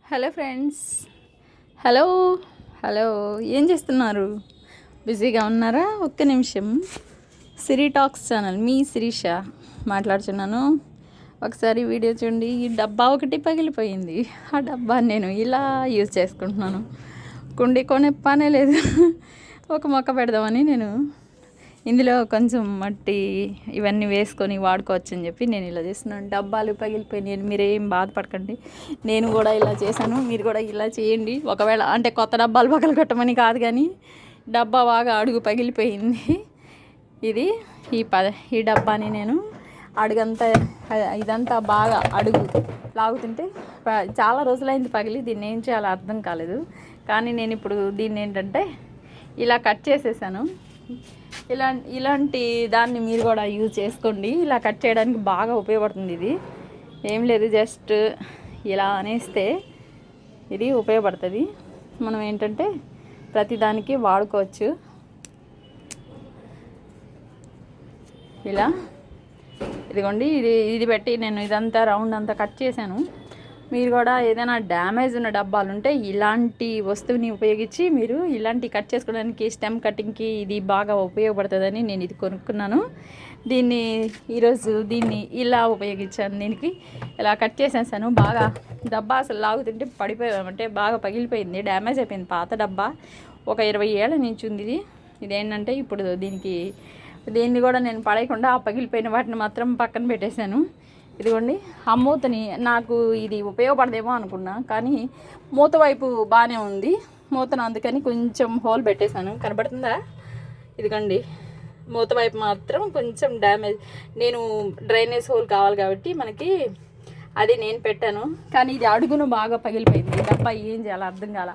Hello friends. Hello hello ఏం చేస్తున్నారు? బిజీగా ఉన్నారా? ఒక్క నిమిషం. సిరి టాక్స్ ఛానల్, మీ శిరీష మాట్లాడుతున్నాను. ఒకసారి వీడియో చూడండి. ఈ డబ్బా ఒకటి పగిలిపోయింది. ఆ డబ్బా నేను ఇలా యూజ్ చేసుకుంటున్నాను. కుండి కొనే పనే లేదు. ఒక మొక్క పెడదామని నేను ఇందులో కొంచెం మట్టి ఇవన్నీ వేసుకొని వాడుకోవచ్చు అని చెప్పి నేను ఇలా చేస్తున్నాను. డబ్బాలు పగిలిపోయినాయి, మీరేం బాధపడకండి. నేను కూడా ఇలా చేశాను, మీరు కూడా ఇలా చేయండి. ఒకవేళ అంటే కొత్త డబ్బాలు పగలు కొట్టమని కాదు, కానీ డబ్బా బాగా అడుగు పగిలిపోయింది. ఇది ఈ డబ్బాని నేను అడుగంతా ఇదంతా బాగా అడుగు లాగుతుంటే చాలా రోజులైంది పగిలి. దీన్ని ఏం చేయాలో అర్థం కాలేదు. కానీ నేను ఇప్పుడు దీన్ని ఏంటంటే ఇలా కట్ చేసేసాను. ఇలాంటి దాన్ని మీరు కూడా యూజ్ చేసుకోండి. ఇలా కట్ చేయడానికి బాగా ఉపయోగపడుతుంది. ఇది ఏం లేదు, జస్ట్ ఇలా అనేస్తే ఇది ఉపయోగపడుతుంది. మనం ఏంటంటే ప్రతిదానికి వాడుకోవచ్చు. ఇలా ఇదిగోండి, ఇది పెట్టి నేను ఇదంతా రౌండ్ అంతా కట్ చేశాను. మీరు కూడా ఏదైనా డ్యామేజ్ ఉన్న డబ్బాలు ఉంటే ఇలాంటి వస్తువుని ఉపయోగించి మీరు ఇలాంటి కట్ చేసుకోవడానికి, స్టెమ్ కటింగ్కి ఇది బాగా ఉపయోగపడుతుందని నేను ఇది కొనుక్కున్నాను. ఈరోజు దీన్ని ఇలా ఉపయోగించాను. దీనికి ఇలా కట్ చేసేసాను. బాగా డబ్బా అసలు లాగుతుంటే పడిపోయామంటే బాగా పగిలిపోయింది, డ్యామేజ్ అయిపోయింది. పాత డబ్బా ఒక 20 ఏళ్ళ నుంచి ఉంది. ఇదేంటంటే ఇప్పుడు దీన్ని కూడా నేను పడేయకుండా ఆ పగిలిపోయిన వాటిని మాత్రం పక్కన పెట్టేశాను. ఇదిగోండి, ఆ మూతని నాకు ఇది ఉపయోగపడదేమో అనుకున్నా, కానీ మూత వైపు బాగానే ఉంది. మూతను అందుకని కొంచెం హోల్ పెట్టేశాను. కనబడుతుందా? ఇదిగోండి, మూత వైపు మాత్రం కొంచెం డ్యామేజ్. నేను డ్రైనేజ్ హోల్ కావాలి కాబట్టి మనకి అది నేను పెట్టాను. కానీ ఇది అడుగును బాగా పగిలిపోయింది. డబ్బా ఏం చేయాలో అర్థం కాల.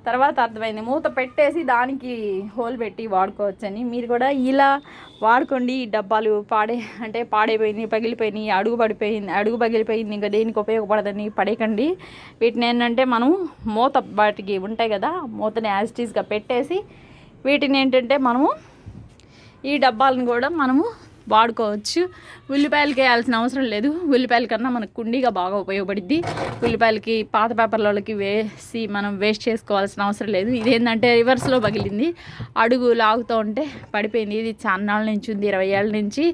తర్వాత అర్థమైంది, మూత పెట్టేసి దానికి హోల్ పెట్టి వాడుకోవచ్చని. మీరు కూడా ఇలా వాడుకోండి. ఈ డబ్బాలు పాడైపోయింది, పగిలిపోయినాయి, అడుగు పగిలిపోయింది, ఇంకా దేనికి ఉపయోగపడదని పడేయకండి. వీటిని ఏంటంటే మనం వాటికి ఉంటాయి కదా, మూతని యాజ్ ఇట్ ఈస్గా పెట్టేసి వీటిని ఏంటంటే మనము ఈ డబ్బాలను కూడా మనము వాడుకోవచ్చు. ఉల్లిపాయలకి వేయాల్సిన అవసరం లేదు. ఉల్లిపాయల కన్నా మనకు కుండీగా బాగా ఉపయోగపడుద్ది. ఉల్లిపాయలకి పాత పేపర్లకి వేసి మనం వేస్ట్ చేసుకోవాల్సిన అవసరం లేదు. ఇదేంటంటే రివర్స్లో పగిలింది, అడుగు లాగుతూ ఉంటే పడిపోయింది. ఇది చాన్నాళ్ళ నుంచి ఉంది, 20 ఏళ్ళ నుంచి.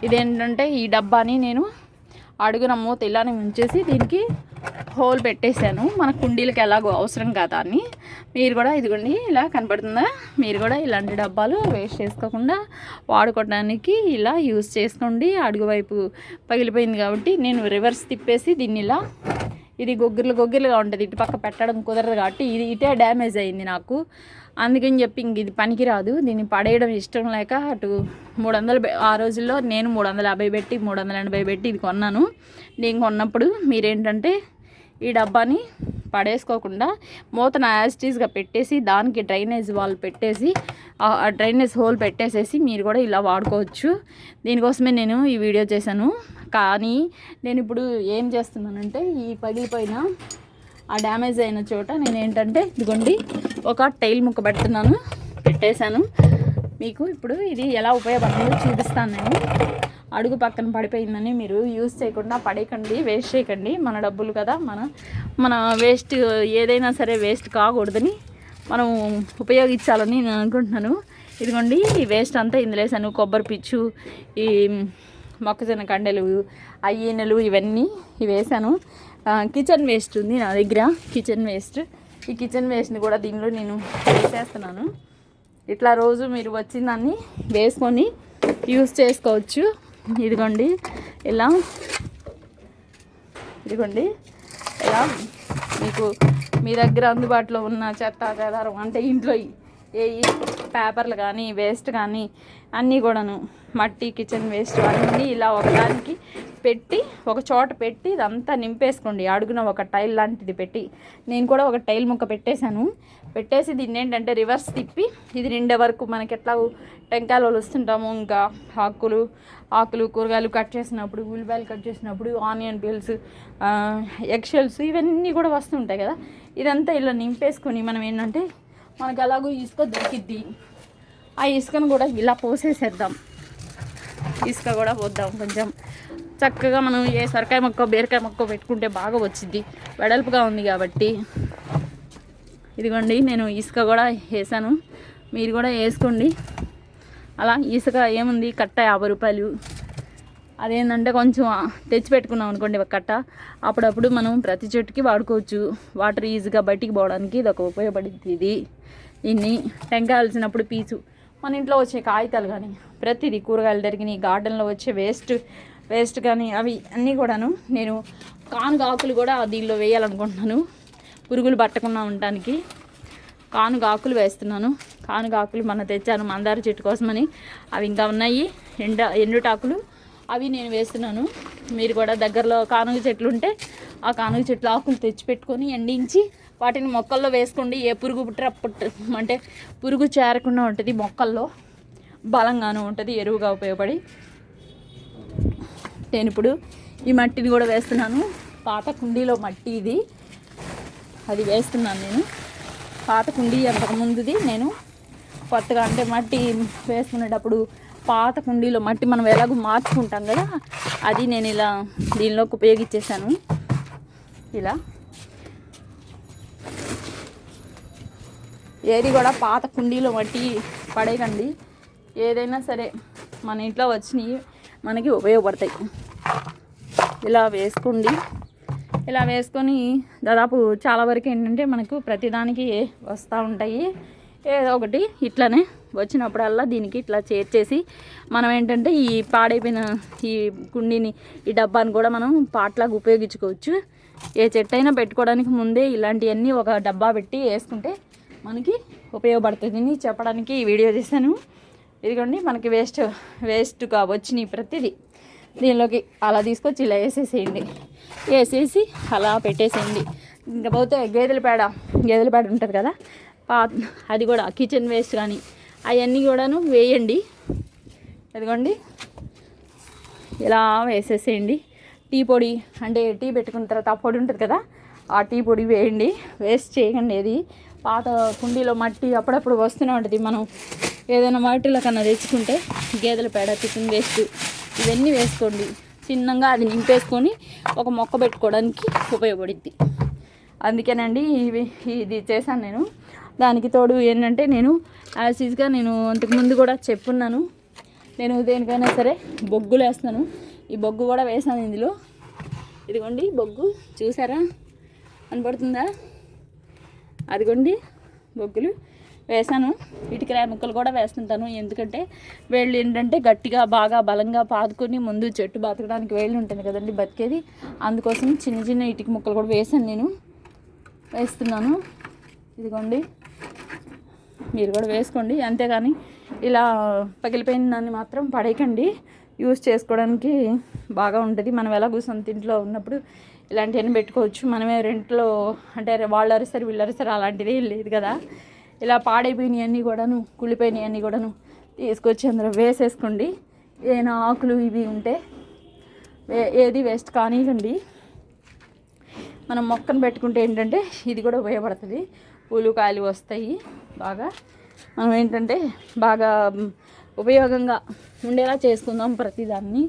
ఇదేంటంటే ఈ డబ్బాని నేను అడుగున మూత ఇలానే ఉంచేసి దీనికి హోల్ పెట్టేశాను. మన కుండీలకి ఎలాగో అవసరం కదా అని. మీరు కూడా ఇదిగోండి, ఇలా కనపడుతుందా? మీరు కూడా ఇలాంటి డబ్బాలు వేస్ట్ చేసుకోకుండా వాడుకోవడానికి ఇలా యూజ్ చేసుకోండి. అడుగు వైపు పగిలిపోయింది కాబట్టి నేను రివర్స్ తిప్పేసి దీన్ని ఇలా, ఇది గొగ్గిర్లుగా ఉంటుంది, ఇటు పక్క పెట్టడం కుదరదు కాబట్టి ఇది ఇటే డ్యామేజ్ అయింది నాకు. అందుకని చెప్పి ఇంక ఇది పనికిరాదు. దీన్ని పడేయడం ఇష్టం లేక అటు 300 ఆ రోజుల్లో నేను 350 పెట్టి 380 పెట్టి ఇది కొన్నాను. నేను కొన్నప్పుడు మీరేంటంటే ఈ డబ్బాని పడేసుకోకుండా మూతను యాజిటీస్గా పెట్టేసి దానికి డ్రైనేజ్ వాల్ పెట్టేసి ఆ డ్రైనేజ్ హోల్ పెట్టేసేసి మీరు కూడా ఇలా వాడుకోవచ్చు. దీనికోసమే నేను ఈ వీడియో చేశాను. కానీ నేను ఇప్పుడు ఏం చేస్తున్నానంటే ఈ పగిలిపోయిన ఆ డ్యామేజ్ అయిన చోట నేను ఏంటంటే ఇదిగోండి ఒక టైల్ ముక్క పెట్టేశాను. మీకు ఇప్పుడు ఇది ఎలా ఉపయోగపడుతుందో చూపిస్తాను నేను. అడుగు పక్కన పడిపోయిందని మీరు యూజ్ చేయకుండా పడేయకండి, వేస్ట్ చేయకండి. మన డబ్బులు కదా, మన వేస్ట్ ఏదైనా సరే వేస్ట్ కాకూడదని మనం ఉపయోగించాలని నేను అనుకుంటున్నాను. ఇదిగోండి, ఈ వేస్ట్ అంతా ఇందులో వేసాను. కొబ్బరి పిచ్చు, ఈ మొక్కజొన్న కండెలు, ఈనెలు ఇవన్నీ వేసాను. కిచెన్ వేస్ట్ ఉంది నా దగ్గర, కిచెన్ వేస్ట్. ఈ కిచెన్ వేస్ట్ని కూడా దీనిలో నేను వేసేస్తున్నాను. ఇట్లా రోజు మీరు వచ్చిన దాన్ని వేసుకొని యూజ్ చేసుకోవచ్చు. ఇదిగోండి ఇలా మీకు మీ దగ్గర అందుబాటులో ఉన్న చెత్త చెదారం అంటే ఇంట్లో ఏ పేపర్లు కానీ వేస్ట్ కానీ అన్నీ కూడాను, మట్టి, కిచెన్ వేస్ట్ అన్నీ ఇలా ఒకదానికి పెట్టి ఒక చోట పెట్టి ఇదంతా నింపేసుకోండి. అడుగున ఒక టైల్ లాంటిది పెట్టి, నేను కూడా ఒక టైల్ ముక్క పెట్టేసి దీన్ని ఏంటంటే రివర్స్ తిప్పి ఇది నిండే వరకు మనకి ఎట్లా టెంకాయలు వస్తుంటాము, ఇంకా ఆకులు కూరగాయలు కట్ చేసినప్పుడు, ఉల్లిపాయలు కట్ చేసినప్పుడు, ఆనియన్ పీల్స్, ఎగ్ షెల్స్ ఇవన్నీ కూడా వస్తుంటాయి కదా, ఇదంతా ఇలా నింపేసుకొని మనం ఏంటంటే మనకు ఎలాగో ఇసుక దొరికిద్ది, ఆ ఇసుకను కూడా ఇలా పోసేసేద్దాం. ఇసుక కూడా పోద్దాం కొంచెం. చక్కగా మనం ఏ సొరకాయ మొక్క బీరకాయ మొక్క పెట్టుకుంటే బాగా వచ్చింది, వెడల్పుగా ఉంది కాబట్టి. ఇదిగోండి నేను ఇసుక కూడా వేసాను, మీరు కూడా వేసుకోండి. అలా ఇసుక ఏముంది, కట్ట 50 రూపాయలు. అదేంటంటే కొంచెం తెచ్చి పెట్టుకున్నాం అనుకోండి ఒక కట్ట, అప్పుడప్పుడు మనం ప్రతి చెట్టుకి వాడుకోవచ్చు. వాటర్ ఈజీగా బయటికి పోవడానికి ఇది ఒక ఉపయోగపడుతుంది. ఇది దీన్ని టెంకాయ వచ్చినప్పుడు పీచు, మన ఇంట్లో వచ్చే కాగితాలు కానీ ప్రతిదీ, కూరగాయలు తరిగినాయి, గార్డెన్లో వచ్చే వేస్ట్ కానీ అవి అన్నీ కూడాను నేను కానుగ ఆకులు కూడా దీనిలో వేయాలనుకుంటున్నాను, పురుగులు పట్టకుండా ఉండటానికి. కానుగ ఆకులు వేస్తున్నాను. కానుగ ఆకులు మొన్న తెచ్చాను మందార చెట్టు కోసమని, అవి ఇంకా ఉన్నాయి ఎండుటాకులు, అవి నేను వేస్తున్నాను. మీరు కూడా దగ్గరలో కానుగ చెట్లు ఉంటే ఆ కానుగ చెట్ల ఆకులు తెచ్చిపెట్టుకొని ఎండించి వాటిని మొక్కల్లో వేసుకోండి. ఏ పురుగు అంటే పురుగు చేరకుండా ఉంటుంది, మొక్కల్లో బలంగాను ఉంటుంది, ఎరువుగా ఉపయోగపడి. నేను ఇప్పుడు ఈ మట్టిని కూడా వేస్తున్నాను. పాత కుండీలో మట్టి ఇది, అది వేస్తున్నాను నేను. పాత కుండీ అంతకుముందుది నేను కొత్తగా అంటే మట్టి వేసుకునేటప్పుడు పాత కుండీలో మట్టి మనం ఎలాగో మార్చుకుంటాం కదా, అది నేను ఇలా దీనిలోకి ఉపయోగించేసాను. ఇలా ఏది కూడా పాత కుండీలో మట్టి పడేయకండి, ఏదైనా సరే మన ఇంట్లో వచ్చినవి మనకి ఉపయోగపడతాయి. ఇలా వేసుకోండి. ఇలా వేసుకొని దాదాపు చాలా వరకు ఏంటంటే మనకు ప్రతిదానికి వస్తూ ఉంటాయి, ఏదో ఒకటి ఇట్లానే వచ్చినప్పుడల్లా దీనికి ఇట్లా చేర్చేసి మనం ఏంటంటే ఈ పాడైపోయిన ఈ కుండీని, ఈ డబ్బాని కూడా మనం పాట్లాగా ఉపయోగించుకోవచ్చు. ఏ చెట్టు అయినా పెట్టుకోవడానికి ముందే ఇలాంటివన్నీ ఒక డబ్బా పెట్టి వేసుకుంటే మనకి ఉపయోగపడుతుందని చెప్పడానికి ఈ వీడియో చేశాను. ఇదిగోండి మనకి వేస్ట్గా వచ్చినాయి ప్రతిదీ దీనిలోకి అలా తీసుకొచ్చి ఇలా వేసేసి అలా పెట్టేసేయండి. ఇంకా పోతే గేదెల పేడ ఉంటుంది కదా, అది కూడా కిచెన్ వేస్ట్ కానీ అవన్నీ కూడాను వేయండి. అదిగోండి ఇలా వేసేసేయండి. టీ పొడి అంటే టీ పెట్టుకున్న తర్వాత ఆ పొడి ఉంటుంది కదా, ఆ టీ పొడి వేయండి. వేస్ట్ చేయకండి. ఏది పాత కుండీలో మట్టి అప్పుడప్పుడు వస్తూనే ఉంటుంది. మనం ఏదైనా వాటిలో కన్నా తెచ్చుకుంటే గేదెల పేడ, కిచెన్ వేస్ట్ ఇవన్నీ వేసుకోండి. చిన్నగా అది నింపేసుకొని ఒక మొక్క పెట్టుకోవడానికి ఉపయోగపడుద్ది. అందుకేనండి ఇది చేశాను నేను. దానికి తోడు ఏంటంటే నేను యాసిడ్గా నేను అంతకుముందు కూడా చెప్పున్నాను, నేను దేనికైనా సరే బొగ్గులు వేస్తాను. ఈ బొగ్గు కూడా వేసాను ఇందులో. ఇదిగోండి బొగ్గు చూసారా, కనపడుతుందా? అదిగోండి బొగ్గులు వేసాను. ఇటుకరాయి ముక్కలు కూడా వేస్తుంటాను, ఎందుకంటే వేళ్ళు ఏంటంటే గట్టిగా బాగా బలంగా పాదుకొని ముందు చెట్టు బతకడానికి వేళ్ళు ఉంటుంది కదండి బతికేది, అందుకోసం చిన్న చిన్న ఇటుక ముక్కలు కూడా వేసాను, వేస్తున్నాను. ఇదిగోండి మీరు కూడా వేసుకోండి. అంతేగాని ఇలా పగిలిపోయిన దాన్ని మాత్రం పడేయకండి, యూజ్ చేసుకోవడానికి బాగా ఉంటుంది. మనం ఎలాగో సొంత ఇంట్లో ఉన్నప్పుడు ఇలాంటివన్నీ పెట్టుకోవచ్చు. మనమే రెంట్లో అంటే వాళ్ళు అరుస్తారు వీళ్ళు అరుస్తారు అలాంటిది లేదు కదా. ఇలా పాడైపోయినవన్నీ కూడాను, కుళ్ళిపోయినవన్నీ కూడాను తీసుకొచ్చి అందులో వేసేసుకోండి. ఏమైనా ఆకులు ఇవి ఉంటే ఏది వేస్ట్ కానివ్వండి. మనం మొక్కను పెట్టుకుంటే ఏంటంటే ఇది కూడా ఉపయోగపడుతుంది, పూలు కాయలు వస్తాయి బాగా. మనం ఏంటంటే బాగా ఉపయోగంగా ఉండేలా చేసుకుందాం ప్రతిదాన్ని.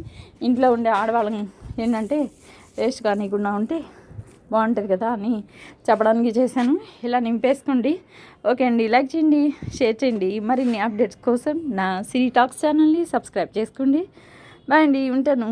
ఇంట్లో ఉండే ఆడవాళ్ళం ఏంటంటే వేస్ట్ కానివ్వకుండా ఉంటే బాగుంటుంది కదా అని చెప్పడానికి చేశాను. ఇలా నింపేసుకోండి. ఓకే అండి, లైక్ చేయండి, షేర్ చేయండి. మరిన్ని అప్డేట్స్ కోసం నా సిరి టాక్స్ ఛానల్ని సబ్స్క్రైబ్ చేసుకోండి. బాయ్ అండి, ఉంటాను.